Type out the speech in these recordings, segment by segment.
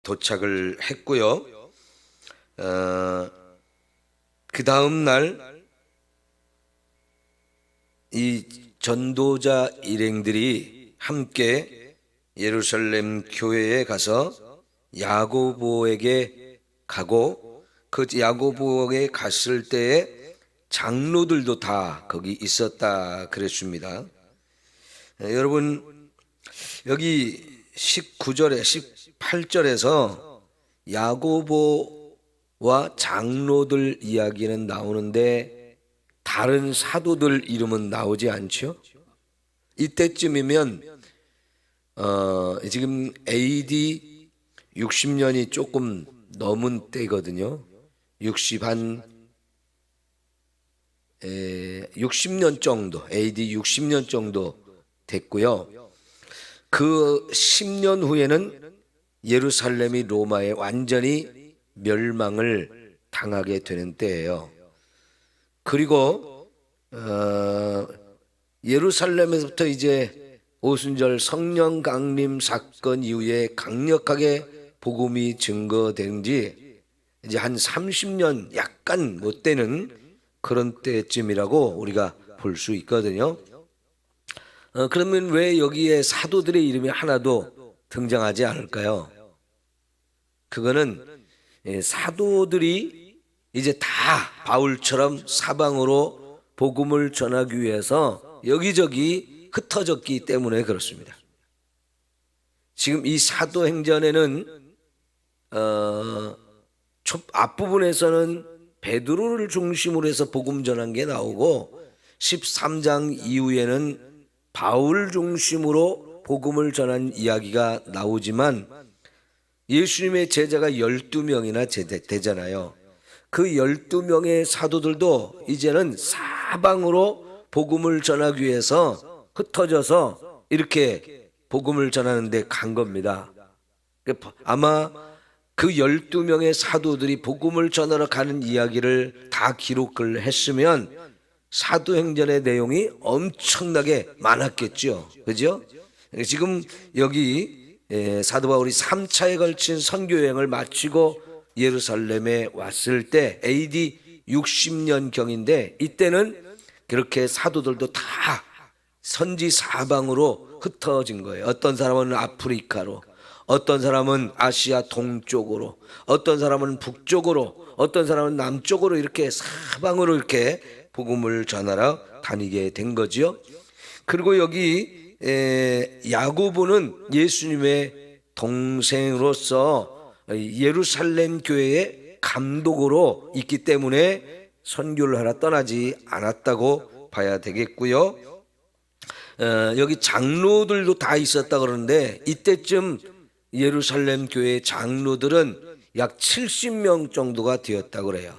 도착을 했고요. 그 다음 날 이 전도자 일행들이 함께 예루살렘 교회에 가서 야고보에게 가고, 그 야고보에게 갔을 때에 장로들도 다 거기 있었다 그랬습니다. 여러분, 여기 19절에 18절에서 야고보와 장로들 이야기는 나오는데 다른 사도들 이름은 나오지 않죠? 이때쯤이면 지금 AD 60년이 조금 넘은 때거든요. 60년 정도, AD 60년 정도 됐고요. 그 10년 후에는 예루살렘이 로마에 완전히 멸망을 당하게 되는 때예요. 그리고 예루살렘에서부터 이제 오순절 성령 강림 사건 이후에 강력하게 복음이 증거된 지 이제 한 30년 약간 못 되는 그런 때쯤이라고 우리가 볼 수 있거든요. 그러면 왜 여기에 사도들의 이름이 하나도 등장하지 않을까요? 그거는 사도들이 이제 다 바울처럼 사방으로 복음을 전하기 위해서 여기저기 흩어졌기 때문에 그렇습니다. 지금 이 사도행전에는 앞부분에서는 베드로를 중심으로 해서 복음 전한 게 나오고 13장 이후에는 바울 중심으로 복음을 전한 이야기가 나오지만 예수님의 제자가 12명이나 되잖아요. 그 12명의 사도들도 이제는 사방으로 복음을 전하기 위해서 흩어져서 이렇게 복음을 전하는데 간 겁니다. 아마 그 12명의 사도들이 복음을 전하러 가는 이야기를 다 기록을 했으면 사도행전의 내용이 엄청나게 많았겠죠. 그죠? 지금 여기 사도 바울이 3차에 걸친 선교여행을 마치고 예루살렘에 왔을 때 AD 60년경인데 이때는 그렇게 사도들도 다 선지 사방으로 흩어진 거예요. 어떤 사람은 아프리카로, 어떤 사람은 아시아 동쪽으로, 어떤 사람은 북쪽으로, 어떤 사람은 남쪽으로 이렇게 사방으로 이렇게 복음을 전하러 다니게 된 거죠. 그리고 여기 야고보는 예수님의 동생으로서 예루살렘 교회의 감독으로 있기 때문에 선교를 하러 떠나지 않았다고 봐야 되겠고요. 여기 장로들도 다 있었다 그러는데 이때쯤 예루살렘 교회 장로들은 약 70명 정도가 되었다 그래요.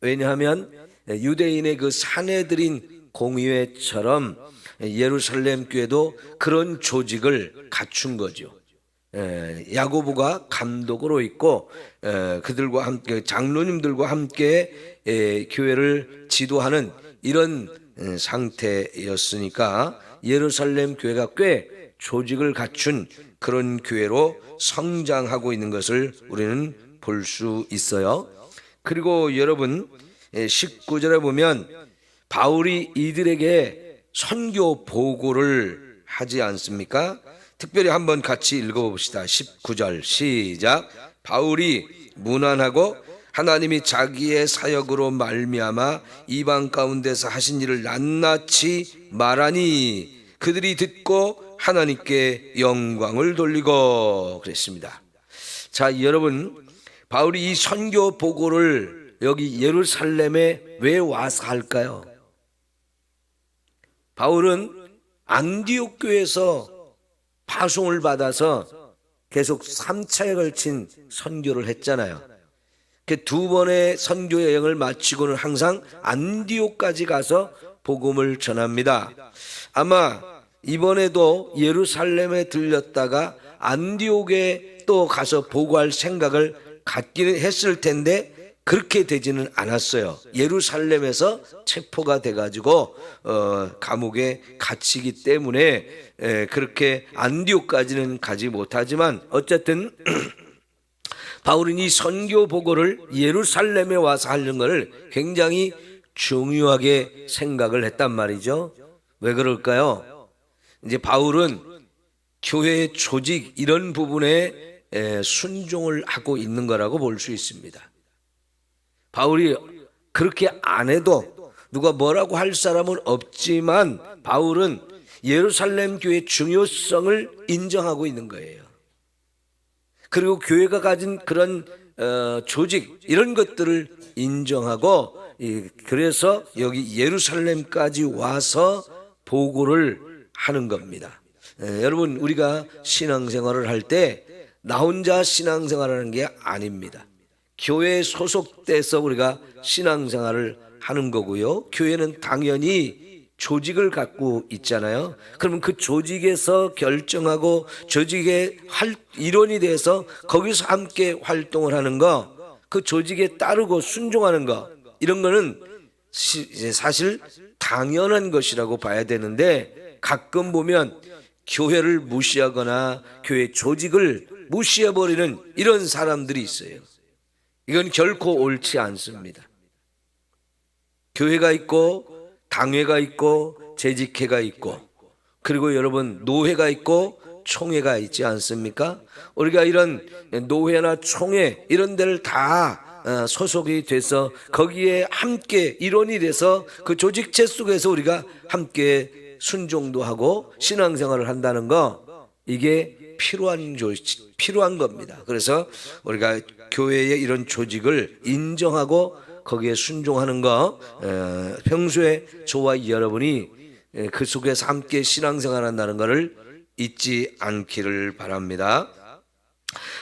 왜냐하면 유대인의 그 사내들인 공의회처럼 예루살렘 교회도 그런 조직을 갖춘 거죠. 야고보가 감독으로 있고 그들과 함께 장로님들과 함께 교회를 지도하는 이런 상태였으니까 예루살렘 교회가 꽤 조직을 갖춘 그런 교회로 성장하고 있는 것을 우리는 볼 수 있어요. 그리고 여러분 19절에 보면 바울이 이들에게 선교 보고를 하지 않습니까? 특별히 한번 같이 읽어봅시다. 19절 시작. 바울이 무난하고 하나님이 자기의 사역으로 말미암아 이방 가운데서 하신 일을 낱낱이 말하니 그들이 듣고 하나님께 영광을 돌리고 그랬습니다. 자, 여러분, 바울이 이 선교 보고를 여기 예루살렘에 왜 와서 할까요? 바울은 안디옥 교회에서 파송을 받아서 계속 3차에 걸친 선교를 했잖아요. 그 두 번의 선교 여행을 마치고는 항상 안디옥까지 가서 복음을 전합니다. 아마 이번에도 예루살렘에 들렸다가 안디옥에 또 가서 보고할 생각을 갖기는 했을 텐데 그렇게 되지는 않았어요. 예루살렘에서 체포가 돼가지고 감옥에 갇히기 때문에 그렇게 안디옥까지는 가지 못하지만 어쨌든 바울은 이 선교 보고를 예루살렘에 와서 하는 것을 굉장히 중요하게 생각을 했단 말이죠. 왜 그럴까요? 이제 바울은 교회의 조직 이런 부분에 순종을 하고 있는 거라고 볼 수 있습니다. 바울이 그렇게 안 해도 누가 뭐라고 할 사람은 없지만 바울은 예루살렘 교회의 중요성을 인정하고 있는 거예요. 그리고 교회가 가진 그런 조직 이런 것들을 인정하고 그래서 여기 예루살렘까지 와서 보고를 하는 겁니다. 여러분 우리가 신앙생활을 할 때 나 혼자 신앙생활을 하는 게 아닙니다. 교회에 소속돼서 우리가 신앙생활을 하는 거고요. 교회는 당연히 조직을 갖고 있잖아요. 그러면 그 조직에서 결정하고 조직의 일원이 돼서 거기서 함께 활동을 하는 거, 그 조직에 따르고 순종하는 거, 이런 거는 사실 당연한 것이라고 봐야 되는데 가끔 보면 교회를 무시하거나 교회 조직을 무시해버리는 이런 사람들이 있어요. 이건 결코 옳지 않습니다. 교회가 있고 당회가 있고 재직회가 있고 그리고 여러분 노회가 있고 총회가 있지 않습니까? 우리가 이런 노회나 총회 이런 데를 다 소속이 돼서 거기에 함께 일원이 돼서 그 조직체 속에서 우리가 함께 순종도 하고 신앙생활을 한다는 거, 이게 필요한 겁니다. 그래서 우리가 교회의 이런 조직을 인정하고 거기에 순종하는 거, 평소에 저와 여러분이 그 속에서 함께 신앙생활 한다는 것을 잊지 않기를 바랍니다.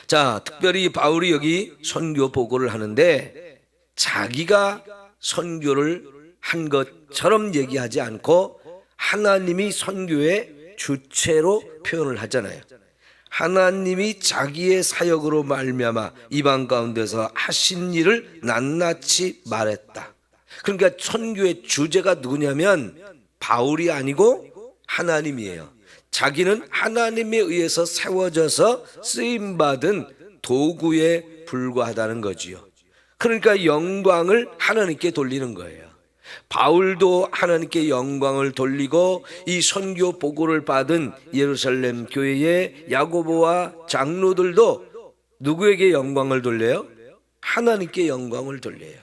자, 특별히 바울이 여기 선교 보고를 하는데 자기가 선교를 한 것처럼 얘기하지 않고 하나님이 선교의 주체로 표현을 하잖아요. 하나님이 자기의 사역으로 말미암아 이방 가운데서 하신 일을 낱낱이 말했다. 그러니까 선교의 주제가 누구냐면 바울이 아니고 하나님이에요. 자기는 하나님에 의해서 세워져서 쓰임받은 도구에 불과하다는 거지요. 그러니까 영광을 하나님께 돌리는 거예요. 바울도 하나님께 영광을 돌리고 이 선교 보고를 받은 예루살렘 교회의 야고보와 장로들도 누구에게 영광을 돌려요? 하나님께 영광을 돌려요.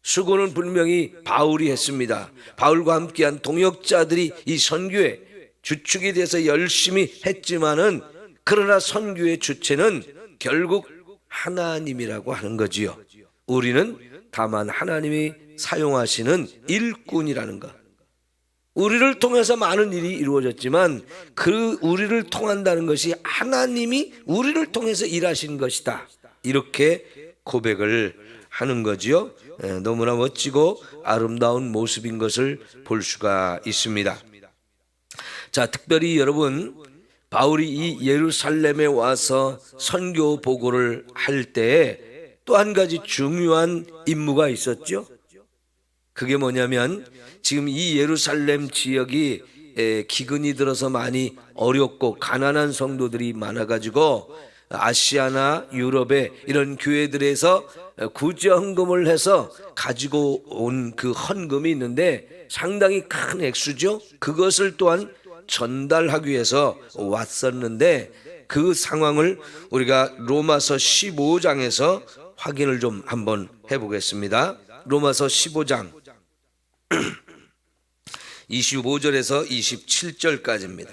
수고는 분명히 바울이 했습니다. 바울과 함께한 동역자들이 이 선교에 주축이 돼서 열심히 했지만은 그러나 선교의 주체는 결국 하나님이라고 하는 거지요. 우리는 다만 하나님이 사용하시는 일꾼이라는 것. 우리를 통해서 많은 일이 이루어졌지만 그 우리를 통한다는 것이 하나님이 우리를 통해서 일하신 것이다. 이렇게 고백을 하는 거지요. 너무나 멋지고 아름다운 모습인 것을 볼 수가 있습니다. 자, 특별히 여러분, 바울이 이 예루살렘에 와서 선교 보고를 할 때 또 한 가지 중요한 임무가 있었죠. 그게 뭐냐면 지금 이 예루살렘 지역이 기근이 들어서 많이 어렵고 가난한 성도들이 많아가지고 아시아나 유럽의 이런 교회들에서 구제헌금을 해서 가지고 온 그 헌금이 있는데 상당히 큰 액수죠. 그것을 또한 전달하기 위해서 왔었는데 그 상황을 우리가 로마서 15장에서 확인을 좀 한번 해보겠습니다. 로마서 15장 25절에서 27절까지입니다.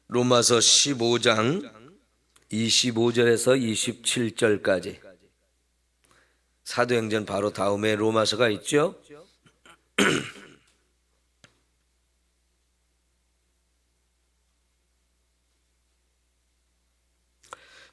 로마서 15장 25절에서 27절까지. 사도행전 바로 다음에 로마서가 있죠.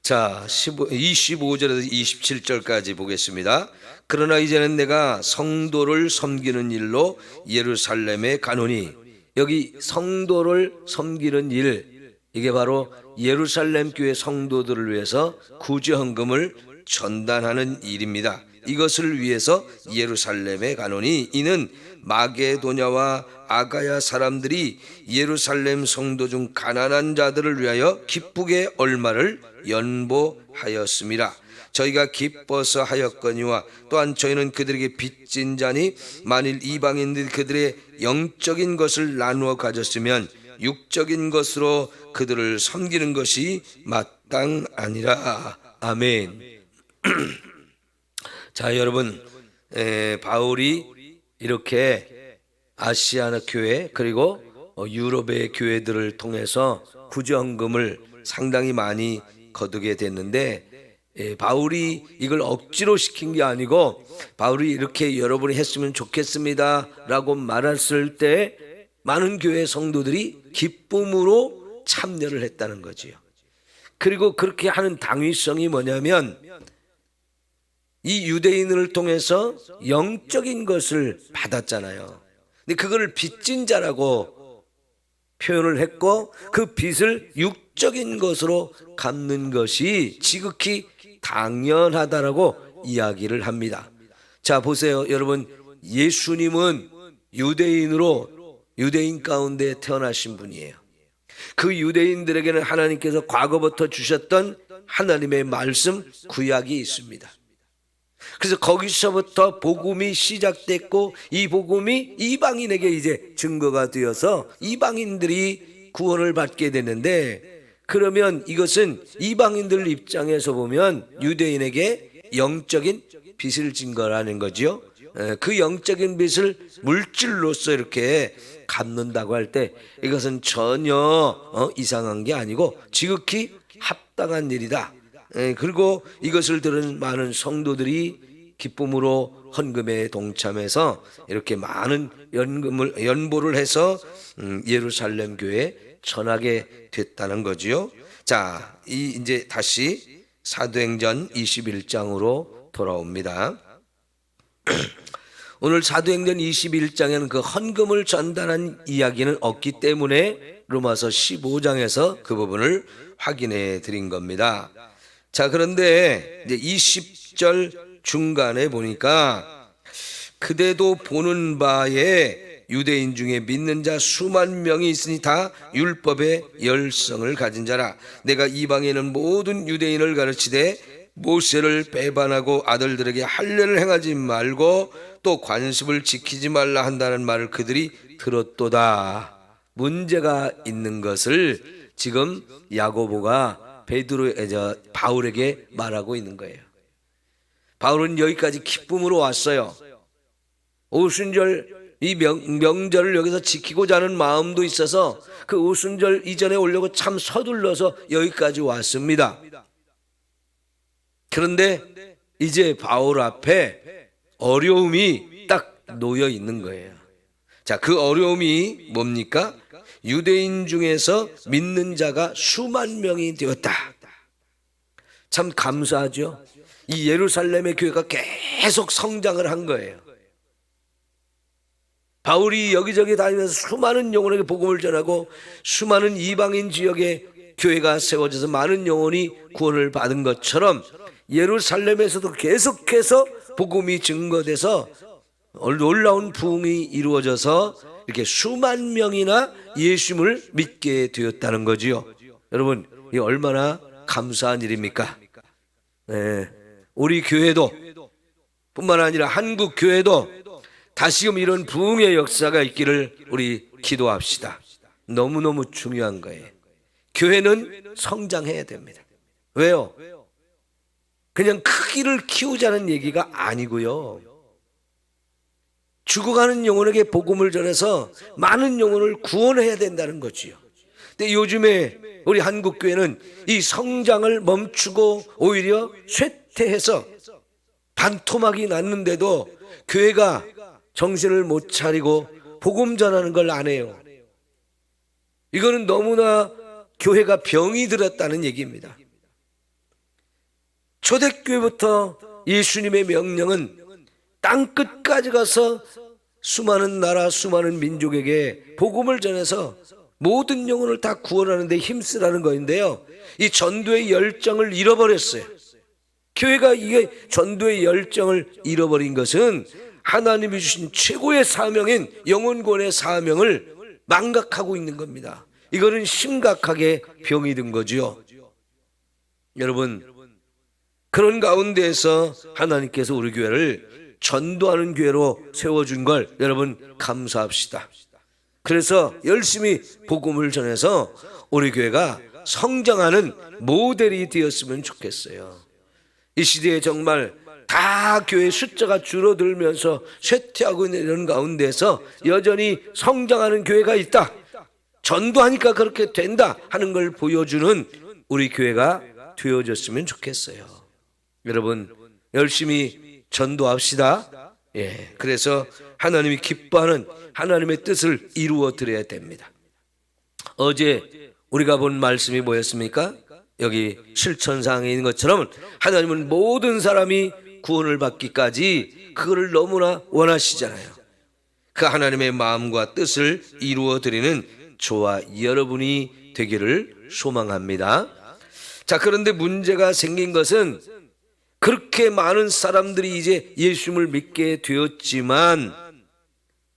자, 25절에서 27절까지 보겠습니다. 그러나 이제는 내가 성도를 섬기는 일로 예루살렘에 가노니, 여기 성도를 섬기는 일, 이게 바로 예루살렘 교회 성도들을 위해서 구제헌금을 전단하는 일입니다. 이것을 위해서 예루살렘에 가노니 이는 마게도냐와 아가야 사람들이 예루살렘 성도 중 가난한 자들을 위하여 기쁘게 얼마를 연보하였음이라. 저희가 기뻐서 하였거니와 또한 저희는 그들에게 빚진 자니 만일 이방인들이 그들의 영적인 것을 나누어 가졌으면 육적인 것으로 그들을 섬기는 것이 마땅하니라. 아멘. 자, 여러분, 바울이 이렇게 아시아 교회 그리고 유럽의 교회들을 통해서 구정금을 상당히 많이 거두게 됐는데, 바울이 이걸 억지로 시킨 게 아니고 바울이 이렇게 여러분이 했으면 좋겠습니다 라고 말했을 때 많은 교회 성도들이 기쁨으로 참여를 했다는 거지요. 그리고 그렇게 하는 당위성이 뭐냐면 이 유대인을 통해서 영적인 것을 받았잖아요. 근데 그걸 빚진 자라고 표현을 했고 그 빚을 육적인 것으로 갚는 것이 지극히 당연하다라고 이야기를 합니다. 자, 보세요. 여러분, 예수님은 유대인 가운데 태어나신 분이에요. 그 유대인들에게는 하나님께서 과거부터 주셨던 하나님의 말씀 구약이 있습니다. 그래서 거기서부터 복음이 시작됐고 이 복음이 이방인에게 이제 증거가 되어서 이방인들이 구원을 받게 되는데, 그러면 이것은 이방인들 입장에서 보면 유대인에게 영적인 빚을 진 거라는 거죠. 그 영적인 빚을 물질로서 이렇게 갚는다고 할 때 이것은 전혀 이상한 게 아니고 지극히 합당한 일이다. 그리고 이것을 들은 많은 성도들이 기쁨으로 헌금에 동참해서 이렇게 많은 연보를 해서 예루살렘 교회에 전하게 됐다는 거지요. 자, 이제 다시 사도행전 21장으로 돌아옵니다. 오늘 사도행전 21장에는 그 헌금을 전달한 이야기는 없기 때문에 로마서 15장에서 그 부분을 확인해 드린 겁니다. 자, 그런데 이제 20절 중간에 보니까 그대도 보는 바에 유대인 중에 믿는 자 수만 명이 있으니 다 율법의 열성을 가진 자라. 내가 이방인은 모든 유대인을 가르치되 모세를 배반하고 아들들에게 할례를 행하지 말고 또 관습을 지키지 말라 한다는 말을 그들이 들었도다. 문제가 있는 것을 지금 야고보가 바울에게 말하고 있는 거예요. 바울은 여기까지 기쁨으로 왔어요. 오순절 이 명절을 여기서 지키고자 하는 마음도 있어서 그 오순절 이전에 오려고 참 서둘러서 여기까지 왔습니다. 그런데 이제 바울 앞에 어려움이 딱 놓여 있는 거예요. 자, 그 어려움이 뭡니까? 유대인 중에서 믿는 자가 수만 명이 되었다. 참 감사하죠. 이 예루살렘의 교회가 계속 성장을 한 거예요. 바울이 여기저기 다니면서 수많은 영혼에게 복음을 전하고 수많은 이방인 지역에 교회가 세워져서 많은 영혼이 구원을 받은 것처럼 예루살렘에서도 계속해서 복음이 증거돼서 놀라운 부흥이 이루어져서 이렇게 수만 명이나 예수님을 믿게 되었다는 거지요. 여러분, 이 얼마나 감사한 일입니까? 네. 우리 교회도 뿐만 아니라 한국 교회도 다시금 이런 부흥의 역사가 있기를 우리 기도합시다. 너무너무 중요한 거예요. 교회는 성장해야 됩니다. 왜요? 그냥 크기를 키우자는 얘기가 아니고요. 죽어가는 영혼에게 복음을 전해서 많은 영혼을 구원해야 된다는 거지요. 근데 요즘에 우리 한국 교회는 이 성장을 멈추고 오히려 쇠퇴해서 반토막이 났는데도 교회가 정신을 못 차리고 복음 전하는 걸 안 해요. 이거는 너무나 교회가 병이 들었다는 얘기입니다. 초대교회부터 예수님의 명령은 땅 끝까지 가서 수많은 나라, 수많은 민족에게 복음을 전해서 모든 영혼을 다 구원하는 데 힘쓰라는 거인데요, 이 전도의 열정을 잃어버렸어요. 교회가 이게 전도의 열정을 잃어버린 것은 하나님이 주신 최고의 사명인 영혼구원의 사명을 망각하고 있는 겁니다. 이거는 심각하게 병이 든 거지요. 여러분, 그런 가운데에서 하나님께서 우리 교회를 전도하는 교회로 세워준 걸 여러분 감사합시다. 그래서 열심히 복음을 전해서 우리 교회가 성장하는 모델이 되었으면 좋겠어요. 이 시대에 정말 다 교회 숫자가 줄어들면서 쇠퇴하고 있는 이런 가운데서 여전히 성장하는 교회가 있다, 전도하니까 그렇게 된다 하는 걸 보여주는 우리 교회가 되어졌으면 좋겠어요. 여러분 열심히 전도합시다. 그래서 하나님이 기뻐하는 하나님의 뜻을 이루어 드려야 됩니다. 어제 우리가 본 말씀이 뭐였습니까? 여기 실천사항에 있는 것처럼 하나님은 모든 사람이 구원을 받기까지 그거를 너무나 원하시잖아요. 그 하나님의 마음과 뜻을 이루어 드리는 저와 여러분이 되기를 소망합니다. 자, 그런데 문제가 생긴 것은 그렇게 많은 사람들이 이제 예수님을 믿게 되었지만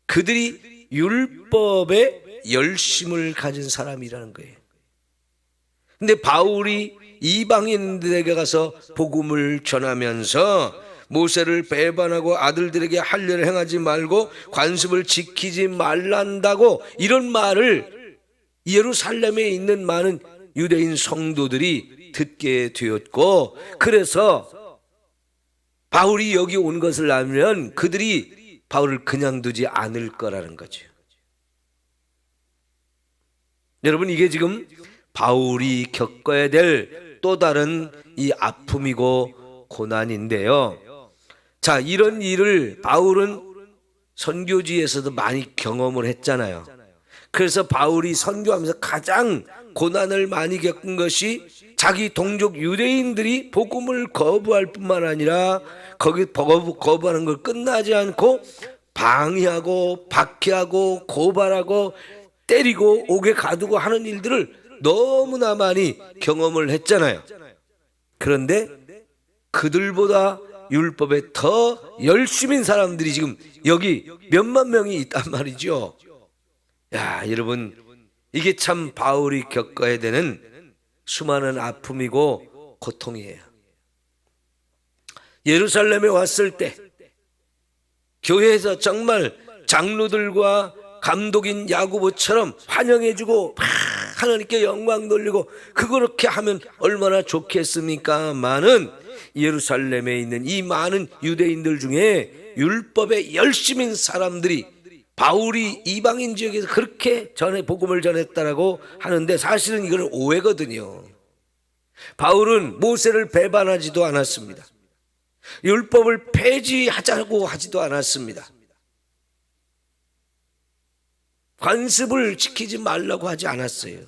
그들이 율법에 열심을 가진 사람이라는 거예요. 근데 바울이 이방인들에게 가서 복음을 전하면서 모세를 배반하고 아들들에게 할례를 행하지 말고 관습을 지키지 말란다고 이런 말을 예루살렘에 있는 많은 유대인 성도들이 듣게 되었고, 그래서 바울이 여기 온 것을 알면 그들이 바울을 그냥 두지 않을 거라는 거죠. 여러분, 이게 지금 바울이 겪어야 될 또 다른 이 아픔이고 고난인데요. 자, 이런 일을 바울은 선교지에서도 많이 경험을 했잖아요. 그래서 바울이 선교하면서 가장 고난을 많이 겪은 것이 자기 동족 유대인들이 복음을 거부할 뿐만 아니라 거기 거부하는 걸 끝나지 않고 방해하고 박해하고 고발하고 때리고 옥에 가두고 하는 일들을 너무나 많이 경험을 했잖아요. 그런데 그들보다 율법에 더 열심인 사람들이 지금 여기 몇만 명이 있단 말이죠. 야, 여러분, 이게 참 바울이 겪어야 되는 수많은 아픔이고 고통이에요. 예루살렘에 왔을 때 교회에서 정말 장로들과 감독인 야고보처럼 환영해주고 하나님께 영광 돌리고 그렇게 하면 얼마나 좋겠습니까? 많은 예루살렘에 있는 이 많은 유대인들 중에 율법에 열심인 사람들이 바울이 이방인 지역에서 그렇게 복음을 전했다라고 하는데 사실은 이건 오해거든요. 바울은 모세를 배반하지도 않았습니다. 율법을 폐지하자고 하지도 않았습니다. 관습을 지키지 말라고 하지 않았어요.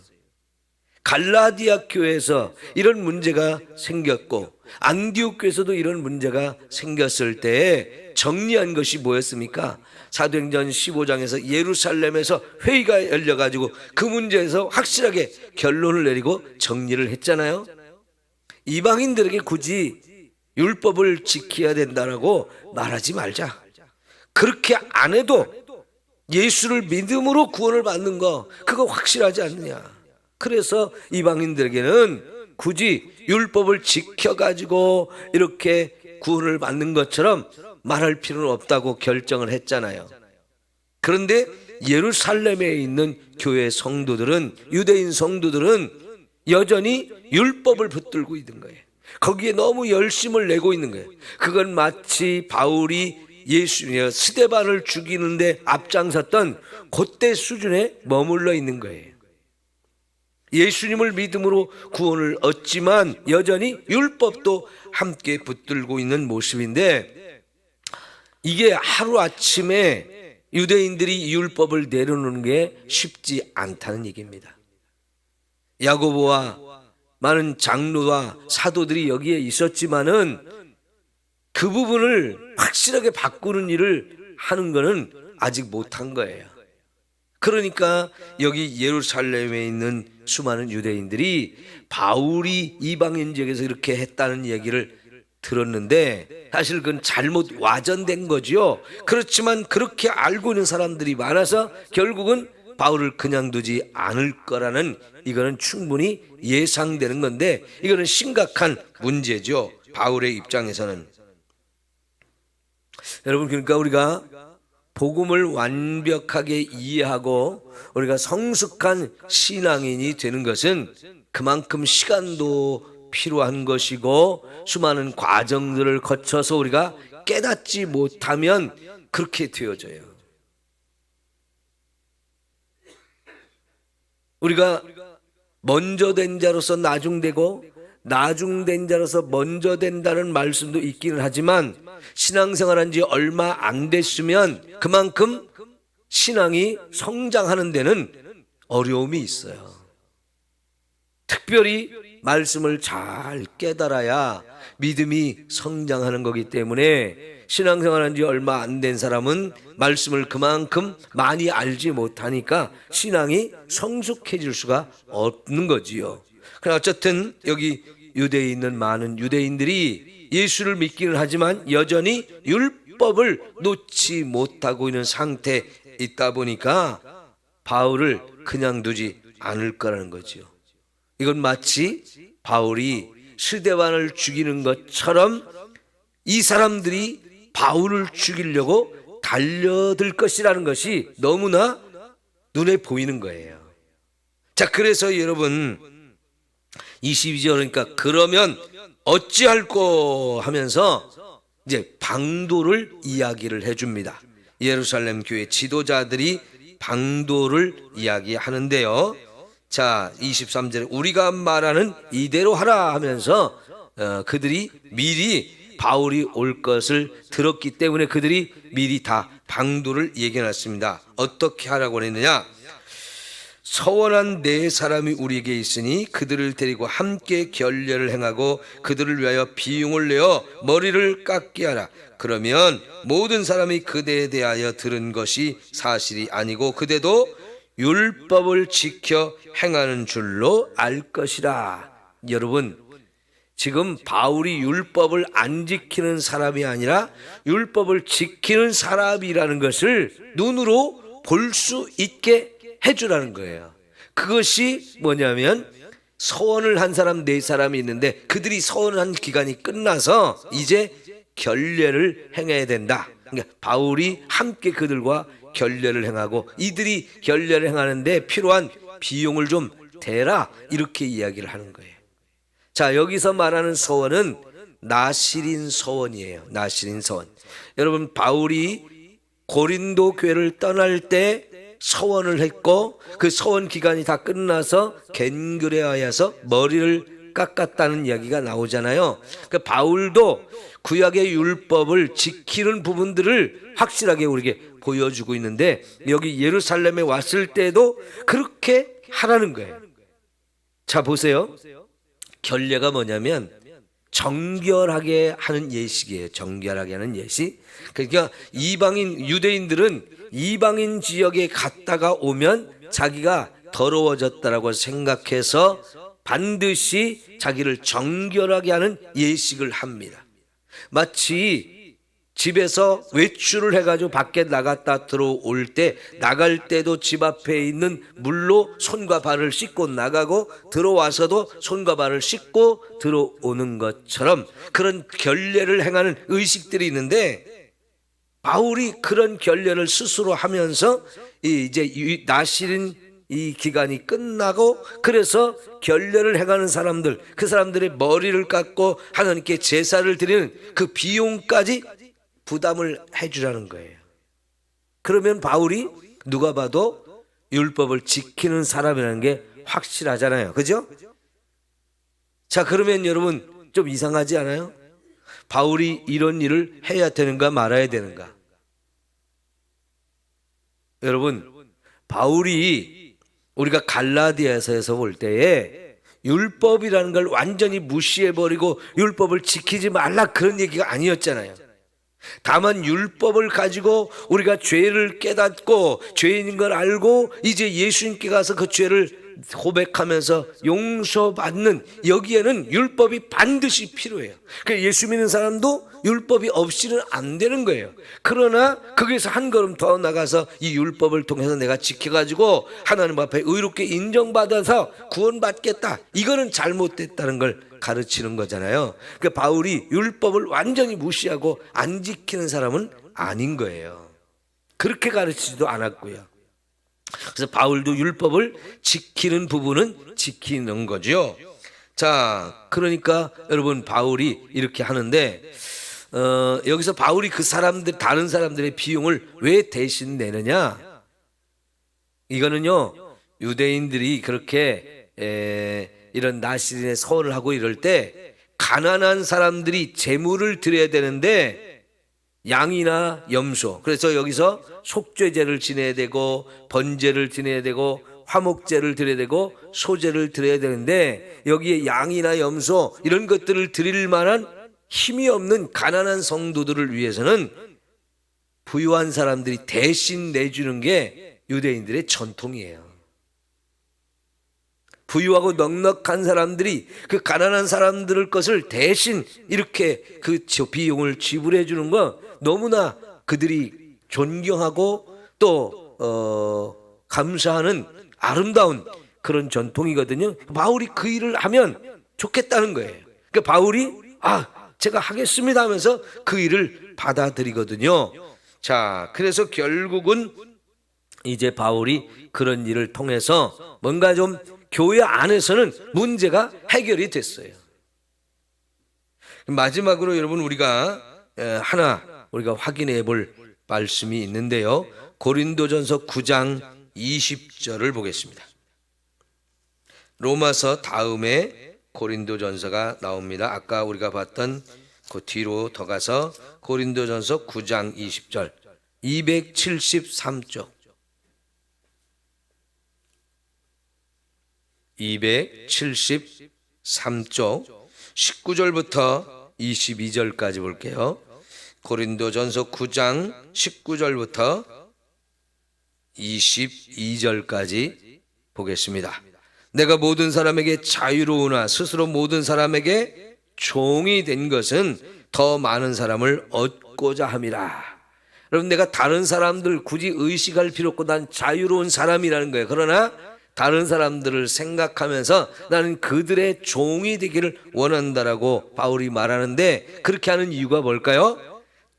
갈라디아 교회에서 이런 문제가 생겼고 안디옥 교회에서도 이런 문제가 생겼을 때 정리한 것이 뭐였습니까? 사도행전 15장에서 예루살렘에서 회의가 열려가지고 그 문제에서 확실하게 결론을 내리고 정리를 했잖아요. 이방인들에게 굳이 율법을 지켜야 된다라고 말하지 말자. 그렇게 안 해도 예수를 믿음으로 구원을 받는 거, 그거 확실하지 않느냐. 그래서 이방인들에게는 굳이 율법을 지켜가지고 이렇게 구원을 받는 것처럼 말할 필요는 없다고 결정을 했잖아요. 그런데 예루살렘에 있는 교회 성도들은, 유대인 성도들은 여전히 율법을 붙들고 있는 거예요. 거기에 너무 열심을 내고 있는 거예요. 그건 마치 바울이 스데반을 죽이는데 앞장섰던 그때 수준에 머물러 있는 거예요. 예수님을 믿음으로 구원을 얻지만 여전히 율법도 함께 붙들고 있는 모습인데, 이게 하루아침에 유대인들이 율법을 내려놓는 게 쉽지 않다는 얘기입니다. 야고보와 많은 장로와 사도들이 여기에 있었지만은 그 부분을 확실하게 바꾸는 일을 하는 것은 아직 못한 거예요. 그러니까 여기 예루살렘에 있는 수많은 유대인들이 바울이 이방인 지역에서 이렇게 했다는 얘기를 들었는데 사실 그건 잘못 와전된 거지요. 그렇지만 그렇게 알고 있는 사람들이 많아서 결국은 바울을 그냥 두지 않을 거라는, 이거는 충분히 예상되는 건데, 이거는 심각한 문제죠, 바울의 입장에서는. 여러분, 그러니까 우리가 복음을 완벽하게 이해하고 우리가 성숙한 신앙인이 되는 것은 그만큼 시간도 필요한 것이고, 수많은 과정들을 거쳐서 우리가 깨닫지 못하면 그렇게 되어져요. 우리가 먼저 된 자로서 나중되고 나중된 자로서 먼저 된다는 말씀도 있기는 하지만, 신앙생활한 지 얼마 안 됐으면 그만큼 신앙이 성장하는 데는 어려움이 있어요. 특별히 말씀을 잘 깨달아야 믿음이 성장하는 거기 때문에, 신앙생활한 지 얼마 안 된 사람은 말씀을 그만큼 많이 알지 못하니까 신앙이 성숙해질 수가 없는 거지요. 그러나 어쨌든 여기 유대에 있는 많은 유대인들이 예수를 믿기는 하지만 여전히 율법을 놓지 못하고 있는 상태에 있다 보니까 바울을 그냥 두지 않을 거라는 거죠. 이건 마치 바울이 스데반을 죽이는 것처럼 이 사람들이 바울을 죽이려고 달려들 것이라는 것이 너무나 눈에 보이는 거예요. 자, 그래서 여러분 22절, 그러니까 그러면 어찌할꼬 하면서 이제 방도를 이야기를 해줍니다. 예루살렘 교회 지도자들이 방도를 이야기하는데요. 자, 23절에 우리가 말하는 이대로 하라 하면서 그들이 미리 바울이 올 것을 들었기 때문에 그들이 미리 다 방도를 얘기해놨습니다. 어떻게 하라고 했느냐? 서원한 네 사람이 우리에게 있으니 그들을 데리고 함께 결례를 행하고 그들을 위하여 비용을 내어 머리를 깎게 하라. 그러면 모든 사람이 그대에 대하여 들은 것이 사실이 아니고 그대도 율법을 지켜 행하는 줄로 알 것이라. 여러분, 지금 바울이 율법을 안 지키는 사람이 아니라 율법을 지키는 사람이라는 것을 눈으로 볼 수 있게 해주라는 거예요. 그것이 뭐냐면, 서원을 한 사람 네 사람이 있는데 그들이 서원을 한 기간이 끝나서 이제 결례를 행해야 된다. 그러니까 바울이 함께 그들과 결례를 행하고 이들이 결례를 행하는데 필요한 비용을 좀 대라, 이렇게 이야기를 하는 거예요. 자, 여기서 말하는 서원은 나시린 서원이에요. 나시린 서원. 여러분, 바울이 고린도 교회를 떠날 때 서원을 했고 그 서원 기간이 다 끝나서 갠글에 하여서 머리를 깎았다는 이야기가 나오잖아요. 그러니까 바울도 구약의 율법을 지키는 부분들을 확실하게 우리에게 보여주고 있는데, 여기 예루살렘에 왔을 때도 그렇게 하라는 거예요. 자, 보세요. 결례가 뭐냐면 정결하게 하는 예식이에요. 정결하게 하는 예식. 그러니까 이방인, 유대인들은 이방인 지역에 갔다가 오면 자기가 더러워졌다라고 생각해서 반드시 자기를 정결하게 하는 예식을 합니다. 마치 집에서 외출을 해가지고 밖에 나갔다 들어올 때, 나갈 때도 집 앞에 있는 물로 손과 발을 씻고 나가고 들어와서도 손과 발을 씻고 들어오는 것처럼 그런 결례를 행하는 의식들이 있는데, 바울이 그런 결례를 스스로 하면서 이제 나시린 이 기간이 끝나고, 그래서 결례를 행하는 사람들, 그 사람들의 머리를 깎고 하나님께 제사를 드리는 그 비용까지 부담을 해주라는 거예요. 그러면 바울이 누가 봐도 율법을 지키는 사람이라는 게 확실하잖아요. 그죠? 자, 그러면 여러분 좀 이상하지 않아요? 바울이 이런 일을 해야 되는가 말아야 되는가? 여러분, 바울이 우리가 갈라디아서에서 볼 때에 율법이라는 걸 완전히 무시해버리고 율법을 지키지 말라, 그런 얘기가 아니었잖아요. 다만 율법을 가지고 우리가 죄를 깨닫고 죄인인 걸 알고 이제 예수님께 가서 그 죄를 고백하면서 용서받는, 여기에는 율법이 반드시 필요해요. 그러니까 예수 믿는 사람도 율법이 없이는 안 되는 거예요. 그러나 거기서 한 걸음 더 나가서 이 율법을 통해서 내가 지켜가지고 하나님 앞에 의롭게 인정받아서 구원받겠다, 이거는 잘못됐다는 걸 가르치는 거잖아요. 그러니까 바울이 율법을 완전히 무시하고 안 지키는 사람은 아닌 거예요. 그렇게 가르치지도 않았고요. 그래서 바울도 율법을 지키는 부분은 지키는 거죠. 자, 그러니까 여러분, 바울이 이렇게 하는데 여기서 바울이 그 사람들, 다른 사람들의 비용을 왜 대신 내느냐? 이거는요, 유대인들이 그렇게 이런 나실인의 서원을 하고 이럴 때 가난한 사람들이 제물을 드려야 되는데 양이나 염소, 그래서 여기서 속죄제를 지내야 되고 번제를 지내야 되고 화목제를 드려야 되고 소제를 드려야 되는데 여기에 양이나 염소 이런 것들을 드릴 만한 힘이 없는 가난한 성도들을 위해서는 부유한 사람들이 대신 내주는 게 유대인들의 전통이에요. 부유하고 넉넉한 사람들이 그 가난한 사람들 것을 대신 이렇게 그 비용을 지불해 주는 거 너무나 그들이 존경하고 또 감사하는 아름다운 그런 전통이거든요. 바울이 그 일을 하면 좋겠다는 거예요. 그러니까 바울이 제가 하겠습니다 하면서 그 일을 받아들이거든요. 자, 그래서 결국은 이제 바울이 그런 일을 통해서 뭔가 좀 교회 안에서는 문제가 해결이 됐어요. 마지막으로 여러분, 우리가 우리가 확인해 볼 말씀이 있는데요. 고린도전서 9장 20절을 보겠습니다. 로마서 다음에 고린도전서가 나옵니다. 아까 우리가 봤던 그 뒤로 더 가서 고린도전서 9장 20절 273쪽 273쪽 19절부터 22절까지 볼게요. 고린도전서 9장 19절부터 22절까지 보겠습니다. 내가 모든 사람에게 자유로우나 스스로 모든 사람에게 종이 된 것은 더 많은 사람을 얻고자 함이라. 여러분, 내가 다른 사람들 굳이 의식할 필요 없고 난 자유로운 사람이라는 거예요. 그러나 다른 사람들을 생각하면서 나는 그들의 종이 되기를 원한다라고 바울이 말하는데, 그렇게 하는 이유가 뭘까요?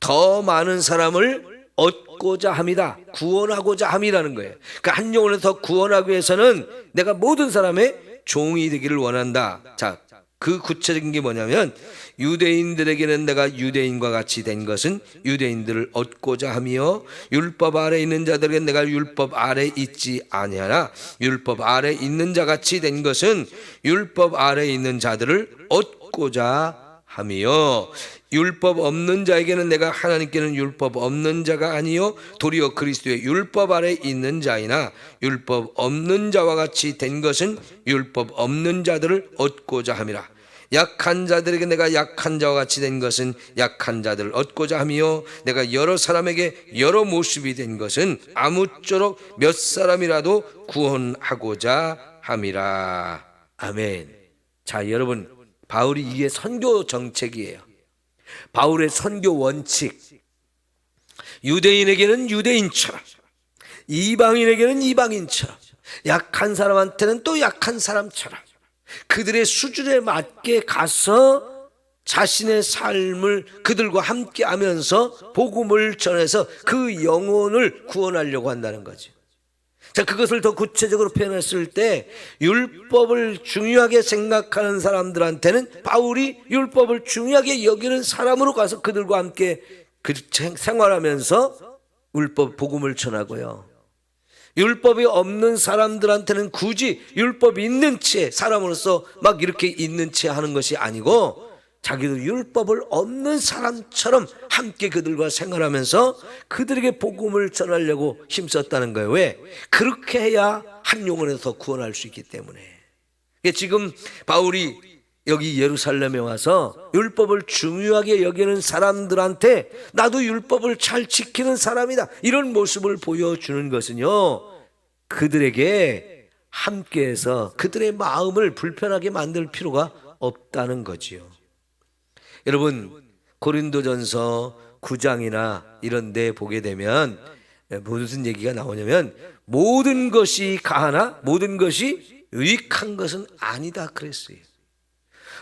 더 많은 사람을 얻고자 함이다, 구원하고자 함이라는 거예요. 그러니까 한 영혼을 더 구원하기 위해서는 내가 모든 사람의 종이 되기를 원한다. 자, 그 구체적인 게 뭐냐면, 유대인들에게는 내가 유대인과 같이 된 것은 유대인들을 얻고자 하며, 율법 아래 있는 자들에게 내가 율법 아래 있지 아니하나 율법 아래 있는 자 같이 된 것은 율법 아래 있는 자들을 얻고자 하며, 율법 없는 자에게는 내가 하나님께는 율법 없는 자가 아니요 도리어 그리스도의 율법 아래 있는 자이나 율법 없는 자와 같이 된 것은 율법 없는 자들을 얻고자 함이라. 약한 자들에게 내가 약한 자와 같이 된 것은 약한 자들을 얻고자 하며, 내가 여러 사람에게 여러 모습이 된 것은 아무쪼록 몇 사람이라도 구원하고자 함이라. 아멘. 자, 여러분, 바울이 이게 선교 정책이에요. 바울의 선교 원칙. 유대인에게는 유대인처럼, 이방인에게는 이방인처럼, 약한 사람한테는 또 약한 사람처럼 그들의 수준에 맞게 가서 자신의 삶을 그들과 함께 하면서 복음을 전해서 그 영혼을 구원하려고 한다는 거죠. 자, 그것을 더 구체적으로 표현했을 때 율법을 중요하게 생각하는 사람들한테는 바울이 율법을 중요하게 여기는 사람으로 가서 그들과 함께 생활하면서 율법 복음을 전하고요. 율법이 없는 사람들한테는 굳이 율법이 있는 채 사람으로서 막 이렇게 있는 채 하는 것이 아니고, 자기도 율법을 없는 사람처럼 함께 그들과 생활하면서 그들에게 복음을 전하려고 힘썼다는 거예요. 왜? 그렇게 해야 한 영혼에서 더 구원할 수 있기 때문에. 지금 바울이 여기 예루살렘에 와서 율법을 중요하게 여기는 사람들한테 나도 율법을 잘 지키는 사람이다, 이런 모습을 보여주는 것은요, 그들에게 함께해서 그들의 마음을 불편하게 만들 필요가 없다는 거지요. 여러분, 고린도전서 9장이나 이런 데 보게 되면 무슨 얘기가 나오냐면 모든 것이 가하나 모든 것이 유익한 것은 아니다 그랬어요.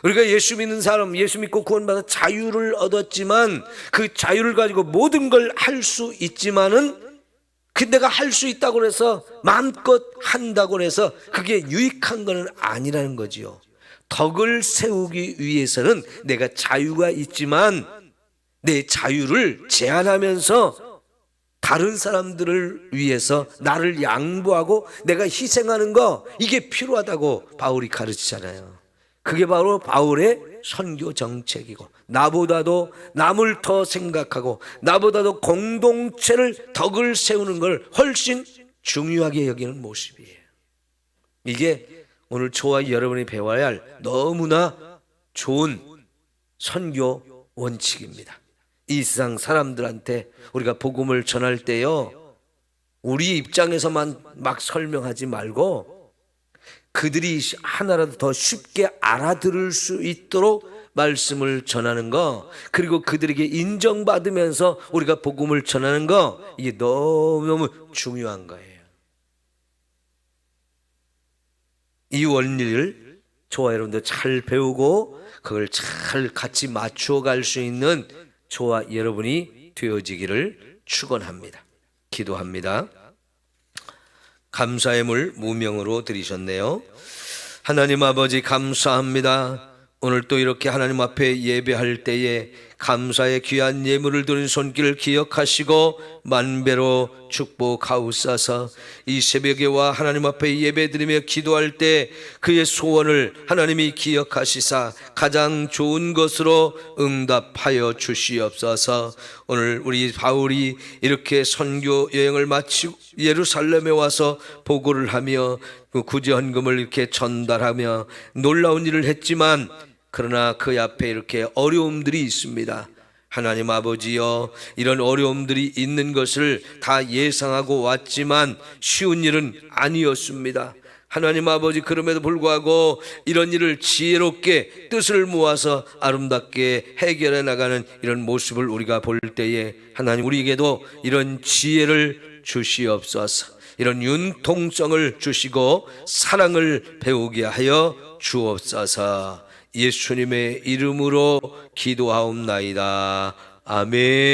우리가 예수 믿는 사람, 예수 믿고 구원받아 자유를 얻었지만 그 자유를 가지고 모든 걸 할 수 있지만은 그 내가 할 수 있다고 해서 마음껏 한다고 해서 그게 유익한 것은 아니라는 거지요. 덕을 세우기 위해서는 내가 자유가 있지만 내 자유를 제한하면서 다른 사람들을 위해서 나를 양보하고 내가 희생하는 거, 이게 필요하다고 바울이 가르치잖아요. 그게 바로 바울의 선교 정책이고, 나보다도 남을 더 생각하고 나보다도 공동체를 덕을 세우는 걸 훨씬 중요하게 여기는 모습이에요. 이게 오늘 저와 여러분이 배워야 할 너무나 좋은 선교 원칙입니다. 이 세상 사람들한테 우리가 복음을 전할 때요, 우리 입장에서만 막 설명하지 말고 그들이 하나라도 더 쉽게 알아들을 수 있도록 말씀을 전하는 거, 그리고 그들에게 인정받으면서 우리가 복음을 전하는 거, 이게 너무너무 중요한 거예요. 이 원리를 저와 여러분들 잘 배우고 그걸 잘 같이 맞추어 갈 수 있는 저와 여러분이 되어지기를 축원합니다. 기도합니다. 감사의 물 무명으로 드리셨네요. 하나님 아버지 감사합니다. 오늘 또 이렇게 하나님 앞에 예배할 때에 감사의 귀한 예물을 드린 손길을 기억하시고 만배로 축복하옵소서. 이 새벽에와 하나님 앞에 예배드리며 기도할 때 그의 소원을 하나님이 기억하시사 가장 좋은 것으로 응답하여 주시옵소서. 오늘 우리 바울이 이렇게 선교 여행을 마치고 예루살렘에 와서 보고를 하며 그 구제헌금을 이렇게 전달하며 놀라운 일을 했지만, 그러나 그 앞에 이렇게 어려움들이 있습니다. 하나님 아버지여, 이런 어려움들이 있는 것을 다 예상하고 왔지만 쉬운 일은 아니었습니다. 하나님 아버지, 그럼에도 불구하고 이런 일을 지혜롭게 뜻을 모아서 아름답게 해결해 나가는 이런 모습을 우리가 볼 때에 하나님 우리에게도 이런 지혜를 주시옵소서. 이런 융통성을 주시고 사랑을 배우게 하여 주옵소서. 예수님의 이름으로 기도하옵나이다. 아멘.